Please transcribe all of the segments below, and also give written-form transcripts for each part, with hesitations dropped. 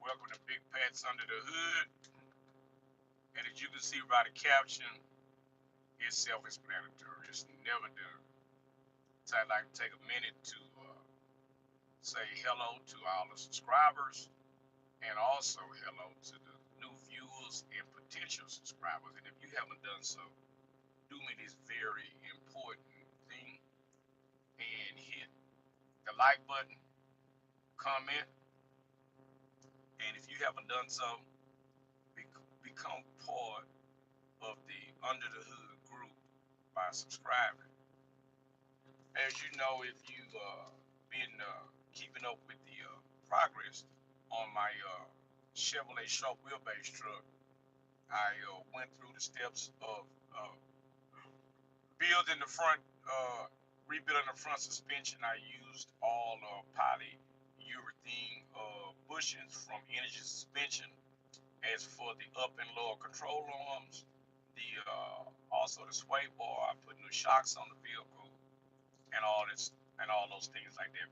welcome to Big Pats Under the Hood. And as you can see by the caption, it's self-explanatory. It's never done. So I'd like to take a minute to say hello to all the subscribers and also hello to the new viewers and potential subscribers. And if you haven't done so, do me this very important thing and hit the like button, comment, and if you haven't done so, become part of the Under the Hood group by subscribing. As you know, if you've been keeping up with the progress on my Chevrolet short wheelbase truck, I went through the steps of building the front, rebuilding the front suspension. I used all polyurethane bushings from Energy Suspension. As for the up and lower control arms, the also the sway bar, I put new shocks on the vehicle and all this and all those things like that.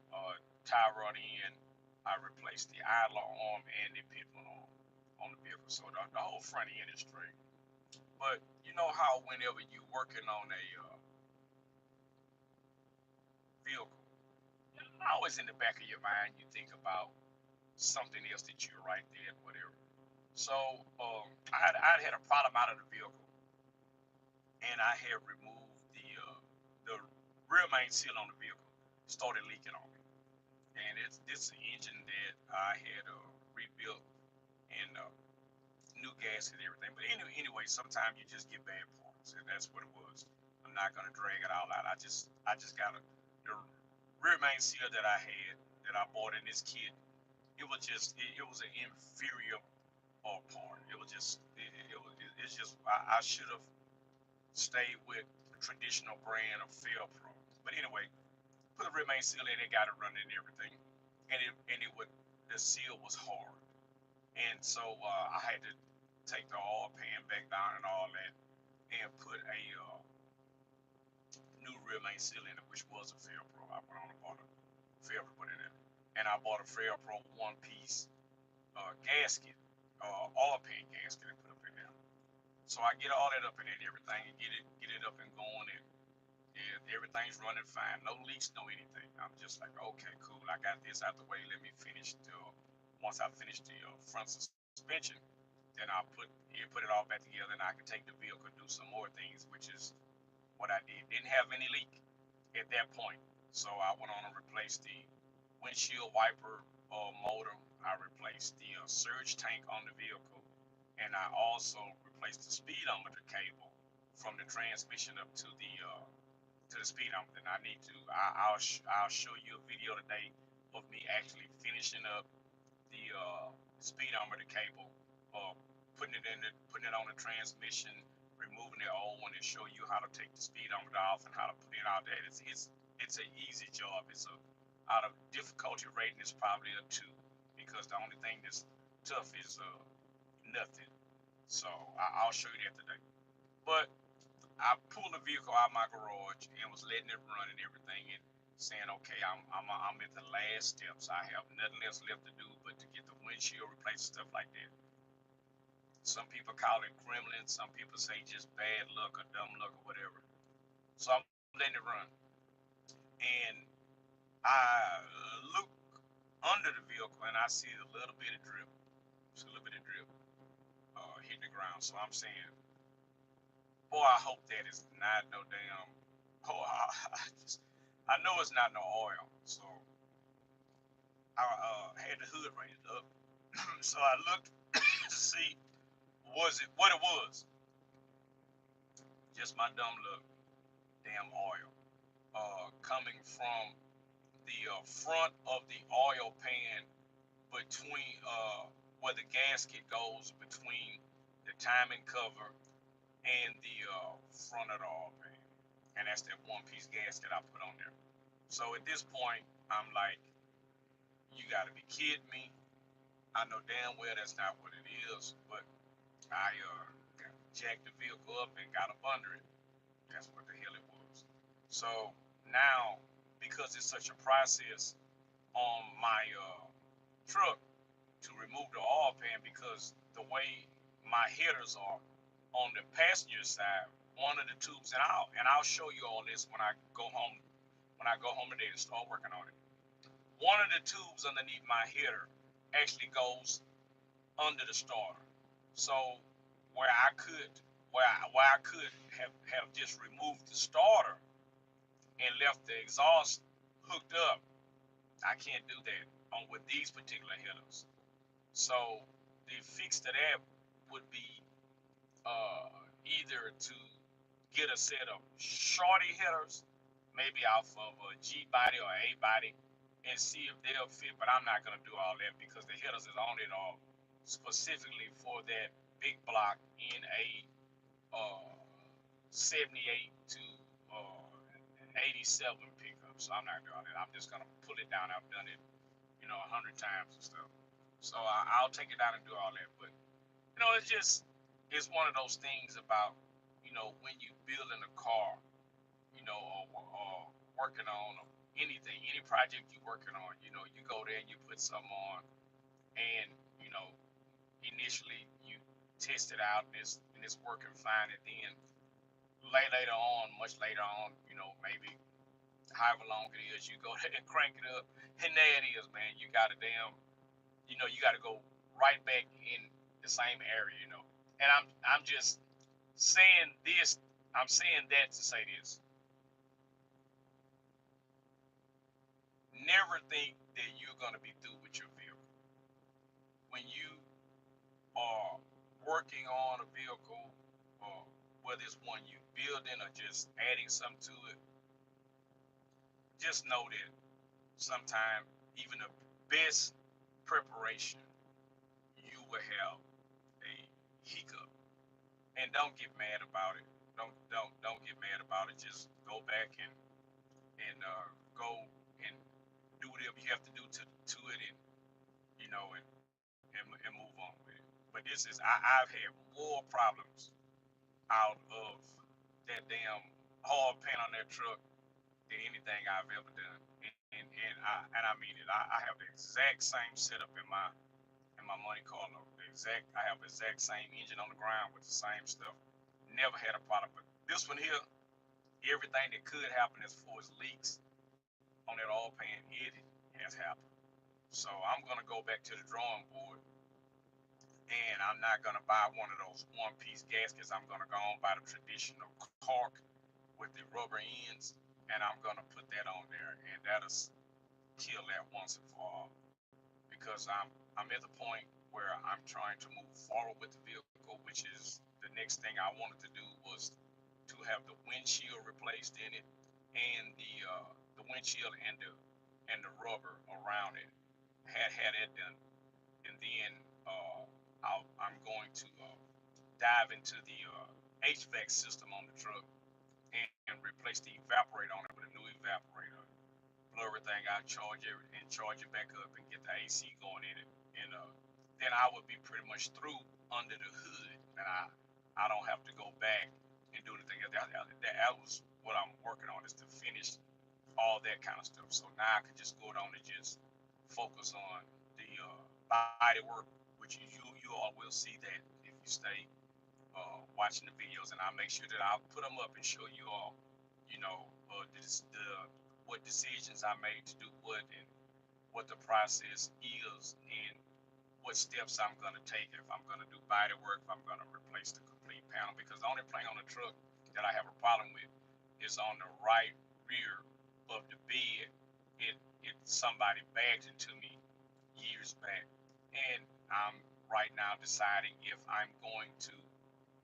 Tie rod in, I replaced the idler arm and the pitman arm on the vehicle, so the whole front end is straight. But you know how whenever you're working on a vehicle, always in the back of your mind you think about something else that you're right there, whatever. So I'd had a problem out of the vehicle, and I had removed the rear main seal on the vehicle. Started leaking on me, and it's an engine that I had rebuilt and new gasket and everything. But anyway, sometimes you just get bad parts, and that's what it was. I'm not gonna drag it all out. I just got the rear main seal that I had that I bought in this kit. It was an inferior part. It was just it's just I should have stayed with the traditional brand of Fair Pro. But anyway, put the rear main seal in, it got it running and everything, and it would the seal was hard, and so I had to take the oil pan back down and all that, and put a new rear main seal in it, which was a Fair Pro. I went on and bought a Fair Pro put in it, and I bought a Fair Pro one piece gasket, oil pan gasket, and put up in there. So I get all that up in there and everything, and get it up and going, and everything's running fine. No leaks, no anything. I'm just like, okay, cool. I got this out the way. Let me finish once I finish the front suspension, then I'll put it all back together, and I can take the vehicle and do some more things, which is what I did. Didn't have any leak at that point, so I went on and replaced the windshield wiper motor. I replaced the surge tank on the vehicle, and I also replaced the speedometer cable from the transmission up to the speedometer. And I need to. I'll show you a video today of me actually finishing up the speedometer cable, uh, putting it on the transmission, removing the old one, and show you how to take the speedometer off and how to put it out there. It's an easy job. It's a out of difficulty rating, it's probably a two, because the only thing that's tough is nothing. So I'll show you that today. But I pulled the vehicle out of my garage and was letting it run and everything, and saying, okay, I'm at the last steps. I have nothing else left to do but to get the windshield replaced, stuff like that. Some people call it gremlin. Some people say just bad luck or dumb luck or whatever. So I'm letting it run, and I look under the vehicle and I see a little bit of drip. It's a little bit of drip hitting the ground. So I'm saying, boy, I hope that is not no damn. Oh, I know it's not no oil. So I had the hood raised up. So I looked to see was it what it was. Just my dumb luck, damn oil coming from the front of the oil pan between where the gasket goes between the timing cover and the front of the oil pan, and that's that one piece gasket I put on there. So at this point, I'm like, you got to be kidding me. I know damn well that's not what it is, but I jacked the vehicle up and got up under it. That's what the hell it was. So now, because it's such a process on my truck, to remove the oil pan because the way my headers are on the passenger side, one of the tubes, and I'll show you all this when I go home today to start working on it. One of the tubes underneath my header actually goes under the starter. So where I could have just removed the starter and left the exhaust hooked up, I can't do that on with these particular headers. So the fix to that would be uh, either to get a set of shorty headers, maybe off of a G body or A body, and see if they'll fit. But I'm not gonna do all that because the headers is on it all specifically for that big block in a uh, 78 to uh, 87 pickup. So I'm not doing it. I'm just gonna pull it down. I've done it, 100 times and stuff. So I'll take it down and do all that. But it's one of those things about when you building a car, or working on anything, any project you're working on. You go there and you put something on, and initially you test it out and it's working fine, and then later on, much later on, maybe however long it is, you go there and crank it up, and there it is, man. You got a damn, you got to go right back in the same area. And I'm just saying this. I'm saying that to say this. Never think that you're gonna be through with your vehicle. When you are working on a vehicle, or whether it's one you building or just adding something to it, just know that sometimes even the best preparation, you will have a hiccup. And don't get mad about it. Don't get mad about it. Just go back and go and do whatever you have to do to it, and and move on with it. But I've had more problems out of that damn hard pan on that truck than anything I've ever done. And I mean it. I have the exact same setup in my Monte Carlo. I have the exact same engine on the ground with the same stuff. Never had a problem. But this one here, everything that could happen as far as leaks on that oil pan, it has happened. So I'm gonna go back to the drawing board, and I'm not gonna buy one of those one-piece gaskets. I'm gonna go on by the traditional cork with the rubber ends, and I'm gonna put that on there, and that'll kill that once and for all. Because I'm at the point where I'm trying to move forward with the vehicle, which is the next thing I wanted to do was to have the windshield replaced in it, and the windshield and the rubber around it. Had it done, and then I'm going to dive into the HVAC system on the truck and replace the evaporator on it with a new evaporator. Blow everything out, charge it back up, and get the AC going in it. And then I would be pretty much through under the hood, and I don't have to go back and do anything. That was what I'm working on, is to finish all that kind of stuff. So now I can just go on and just focus on the body work, which you all will see that if you stay watching the videos, and I'll make sure that I'll put them up and show you all, what decisions I made to do what, and what the process is, and what steps I'm gonna take if I'm gonna do body work, if I'm gonna replace the complete panel. Because the only thing on the truck that I have a problem with is on the right rear of the bed. It somebody bagged into me years back, and I'm right now deciding if I'm going to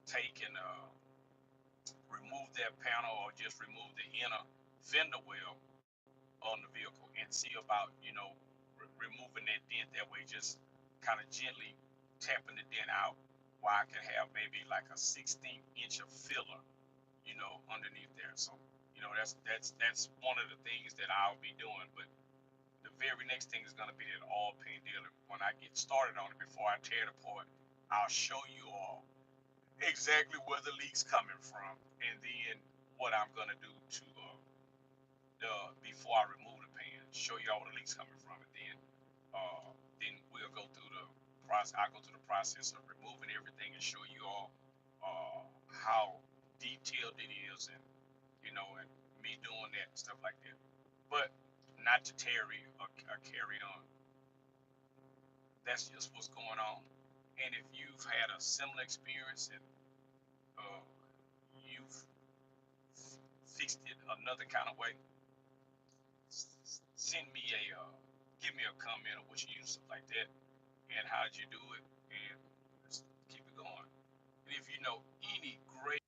take and remove that panel, or just remove the inner fender well on the vehicle, and see about removing that dent. That way, just kind of gently tapping the dent out, where I can have maybe like a 16th inch of filler, underneath there. So that's one of the things that I'll be doing. But the very next thing is going to be that oil pan dealer. When I get started on it, before I tear it apart, I'll show you all exactly where the leak's coming from, and then what I'm going to do to before I remove the pan, show you all where the leak's coming from, and then we'll go through process. I go through the process of removing everything and show you all how detailed it is, and and me doing that and stuff like that. But not to tarry or carry on. That's just what's going on. And if you've had a similar experience and uh, you've fixed it another kind of way, send me give me a comment of what you use, stuff like that, and how did you do it, and let's keep it going. And if you know any great